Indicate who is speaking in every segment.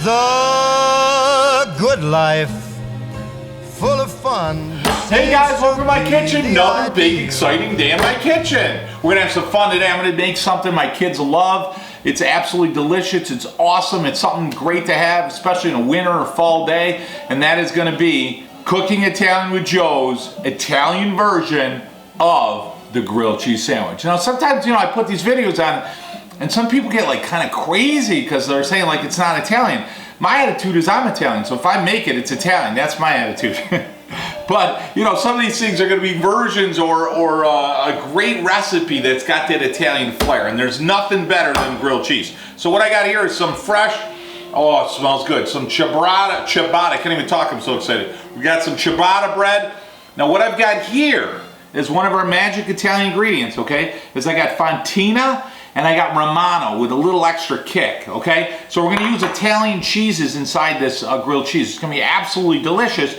Speaker 1: the good life, full of fun.
Speaker 2: Hey guys, welcome to my kitchen. Another big, exciting day in my kitchen. We're gonna have some fun today. I'm gonna make something my kids love. It's absolutely delicious. It's awesome. It's something great to have, especially in a winter or fall day. And that is gonna be Cooking Italian with Joe's Italian version of the grilled cheese sandwich. Now, sometimes, I put these videos on and some people get like kind of crazy because they're saying like it's not Italian. My attitude is I'm Italian, so if I make it, it's Italian. That's my attitude. But, some of these things are going to be versions or a great recipe that's got that Italian flair, and there's nothing better than grilled cheese. So what I got here is some fresh, oh, it smells good, some ciabatta, I can't even talk, I'm so excited. We got some ciabatta bread. Now what I've got here is one of our magic Italian ingredients, okay? Is I got fontina and I got Romano with a little extra kick, okay? So we're gonna use Italian cheeses inside this grilled cheese. It's gonna be absolutely delicious.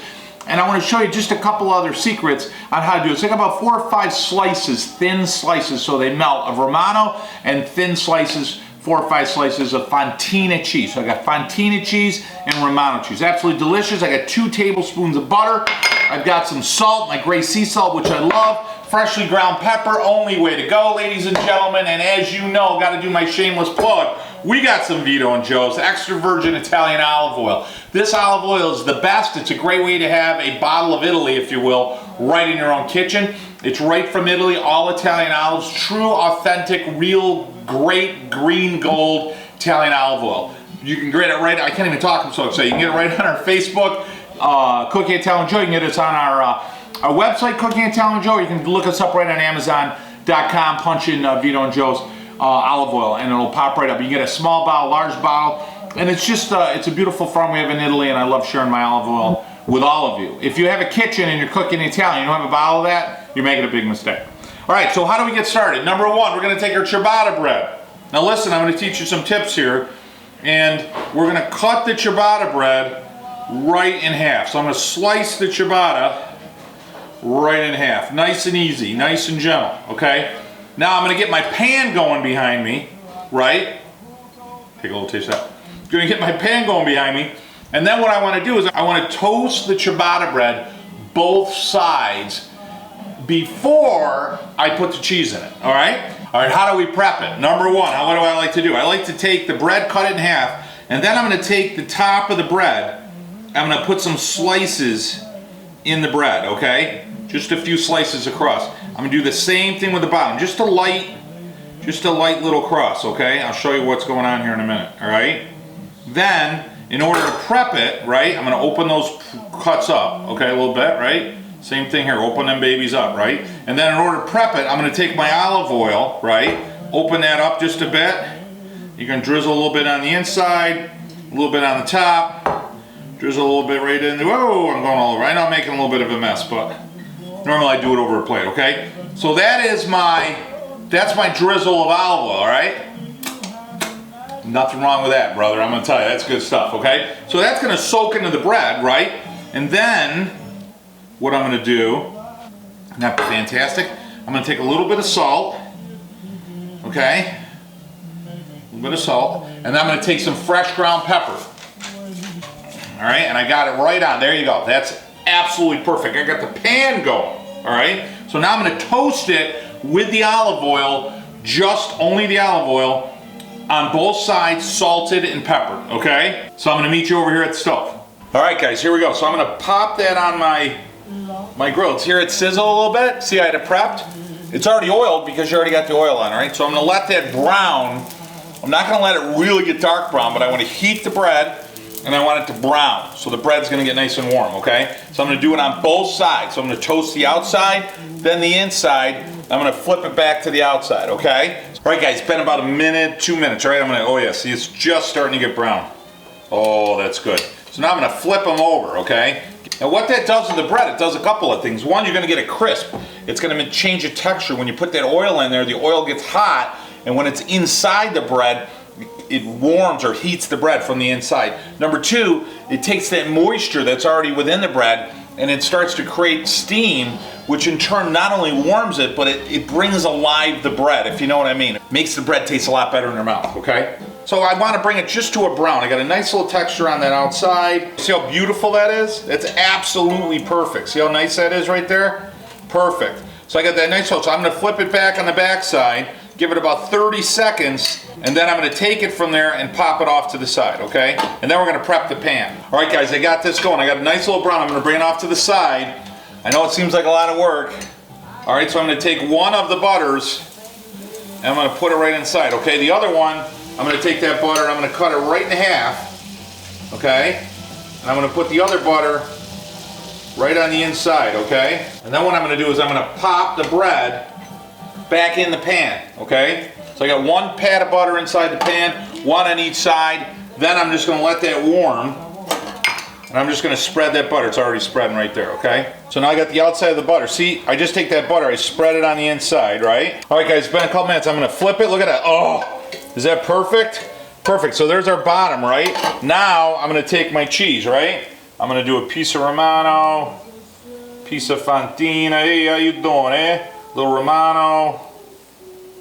Speaker 2: And I want to show you just a couple other secrets on how to do it. So I got about 4 or 5 slices, thin slices so they melt, of Romano, and thin slices, 4 or 5 slices of fontina cheese. So I got fontina cheese and Romano cheese. Absolutely delicious. I got 2 tablespoons of butter. I've got some salt, my gray sea salt, which I love. Freshly ground pepper, only way to go, ladies and gentlemen. And as you know, got to do my shameless plug. We got some Vito and Joe's extra virgin Italian olive oil. This olive oil is the best. It's a great way to have a bottle of Italy, if you will, right in your own kitchen. It's right from Italy, all Italian olives, true, authentic, real, great green gold Italian olive oil. You can get it right, I can't even talk, I'm so excited. You can get it right on our Facebook, Cooking Italian Joe. You can get us on our website, Cooking Italian Joe. You can look us up right on Amazon.com, punch in Vito and Joe's olive oil, and it'll pop right up. You can get a small bottle, large bottle, and it's just, it's a beautiful farm we have in Italy, and I love sharing my olive oil with all of you. If you have a kitchen and you're cooking Italian, you don't have a bottle of that, you're making a big mistake. All right, so how do we get started? Number 1, we're gonna take our ciabatta bread. Now listen, I'm gonna teach you some tips here, and we're gonna cut the ciabatta bread right in half. So I'm gonna slice the ciabatta right in half. Nice and easy, nice and gentle, okay? Now I'm gonna get my pan going behind me, right? Take a little taste of that. I'm gonna get my pan going behind me, and then what I wanna do is I wanna toast the ciabatta bread both sides before I put the cheese in it, all right? All right, how do we prep it? Number 1, what do I like to do? I like to take the bread, cut it in half, and then I'm gonna take the top of the bread, I'm gonna put some slices in the bread, okay? Just a few slices across. I'm gonna do the same thing with the bottom, just a light little cross, okay? I'll show you what's going on here in a minute, all right? Then, in order to prep it, right, I'm gonna open those cuts up, okay, a little bit, right? Same thing here, open them babies up, right? And then in order to prep it, I'm gonna take my olive oil, right? Open that up just a bit. You can drizzle a little bit on the inside, a little bit on the top, drizzle a little bit right in there. Whoa, I'm going all over. I know I'm making a little bit of a mess, but normally I do it over a plate, okay? So that's my drizzle of olive oil, all right? Nothing wrong with that, brother. I'm gonna tell you, that's good stuff, okay? So that's gonna soak into the bread, right? And then, what I'm gonna do, not fantastic, I'm gonna take a little bit of salt, okay? A little bit of salt, and then I'm gonna take some fresh ground pepper. All right, and I got it right on, there you go. That's absolutely perfect. I got the pan going, all right? So now I'm gonna toast it with the olive oil, just only the olive oil, on both sides, salted and peppered, okay? So I'm gonna meet you over here at the stove. All right, guys, here we go. So I'm gonna pop that on my grill. Let's hear it sizzle a little bit. See, I had it prepped. It's already oiled because you already got the oil on, all right? So I'm gonna let that brown. I'm not gonna let it really get dark brown, but I wanna heat the bread and I want it to brown. So the bread's gonna get nice and warm, okay? So I'm gonna do it on both sides. So I'm gonna toast the outside, then the inside. I'm gonna flip it back to the outside, okay? All right, guys, it's been about a minute, 2 minutes, all right? Oh yeah, see, it's just starting to get brown. Oh, that's good. So now I'm gonna flip them over, okay? Now what that does to the bread, it does a couple of things. One, you're gonna get it crisp. It's gonna change the texture. When you put that oil in there, the oil gets hot, and when it's inside the bread, it warms or heats the bread from the inside. Number 2, it takes that moisture that's already within the bread and it starts to create steam, which in turn not only warms it, but it brings alive the bread, if you know what I mean. It makes the bread taste a lot better in your mouth, okay? So I want to bring it just to a brown. I got a nice little texture on that outside. See how beautiful that is? It's absolutely perfect. See how nice that is right there? Perfect. So I got that nice hole. So I'm going to flip it back on the back side, give it about 30 seconds, and then I'm going to take it from there and pop it off to the side, okay? And then we're going to prep the pan. All right, guys, I got this going. I got a nice little brown. I'm going to bring it off to the side. I know it seems like a lot of work. All right, so I'm going to take one of the butters, and I'm going to put it right inside, okay? The other one, I'm going to take that butter and I'm going to cut it right in half, okay? And I'm going to put the other butter right on the inside, okay? And then what I'm going to do is I'm going to pop the bread back in the pan, okay? So I got one pat of butter inside the pan, one on each side. Then I'm just going to let that warm, and I'm just going to spread that butter. It's already spreading right there, okay? So now I got the outside of the butter. See, I just take that butter, I spread it on the inside, right? All right, guys, it's been a couple minutes. I'm going to flip it. Look at that. Oh, is that perfect? Perfect. So there's our bottom, right? Now I'm going to take my cheese, right? I'm going to do a piece of Romano, piece of Fontina. Hey, how you doing, eh? Little Romano,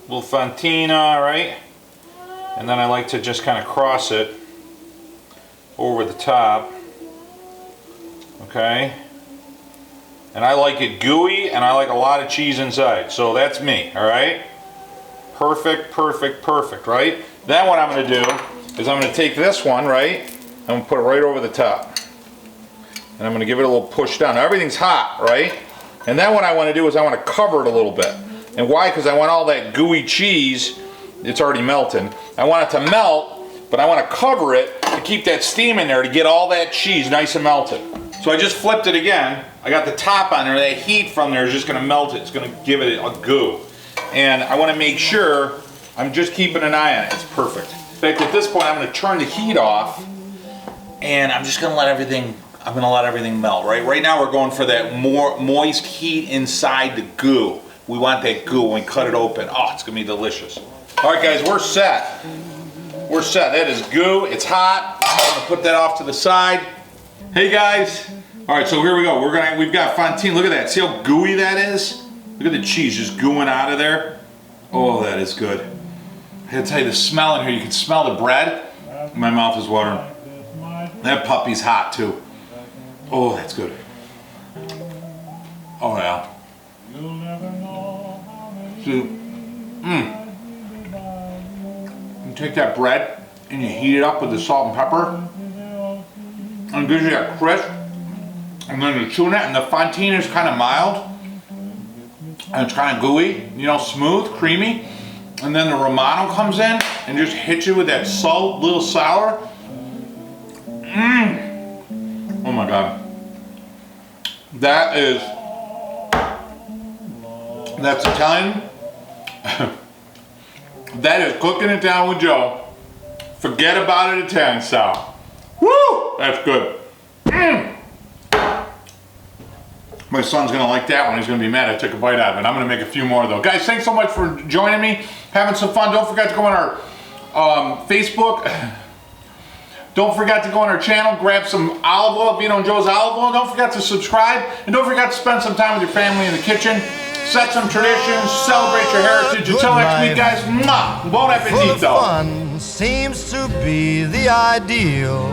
Speaker 2: little Fontina, right? And then I like to just kind of cross it over the top, okay? And I like it gooey, and I like a lot of cheese inside. So that's me, all right? Perfect, perfect, perfect, right? Then what I'm going to do is I'm going to take this one, right? I'm going to put it right over the top. And I'm going to give it a little push down. Now everything's hot, right? And then what I want to do is I want to cover it a little bit. And why? Because I want all that gooey cheese, it's already melting. I want it to melt, but I want to cover it to keep that steam in there to get all that cheese nice and melted. So I just flipped it again. I got the top on there. That heat from there is just going to melt it. It's going to give it a goo. And I want to make sure I'm just keeping an eye on it. It's perfect. In fact, at this point, I'm going to turn the heat off, and I'm just going to let everything melt, right? Right now we're going for that more moist heat inside the goo. We want that goo when we cut it open. Oh, it's gonna be delicious. All right, guys, we're set. We're set. That is goo. It's hot. I'm gonna put that off to the side. Hey, guys. All right, so here we go. We've got Fontina. Look at that. See how gooey that is? Look at the cheese just gooing out of there. Oh, that is good. I gotta tell you, the smell in here. You can smell the bread. My mouth is watering. That puppy's hot too. Oh, that's good. Oh yeah. So, you take that bread and you heat it up with the salt and pepper, and it gives you that crisp. And then you tuna, and the Fontina is kind of mild, and it's kind of gooey, you know, smooth, creamy. And then the Romano comes in and just hits you with that salt, little sour. Oh my God. That's Italian. That is cooking it down with Joe. Forget about it Italian style. Woo! That's good. My son's gonna like that one. He's gonna be mad I took a bite out of it. I'm gonna make a few more though. Guys, thanks so much for joining me, having some fun. Don't forget to go on our Facebook. Don't forget to go on our channel, grab some olive oil, Vito and Joe's olive oil. Don't forget to subscribe, and don't forget to spend some time with your family in the kitchen. Set some traditions, celebrate your heritage. Until next week, guys, mwah, bon
Speaker 1: Full of
Speaker 2: appetito.
Speaker 1: fun seems to be the ideal.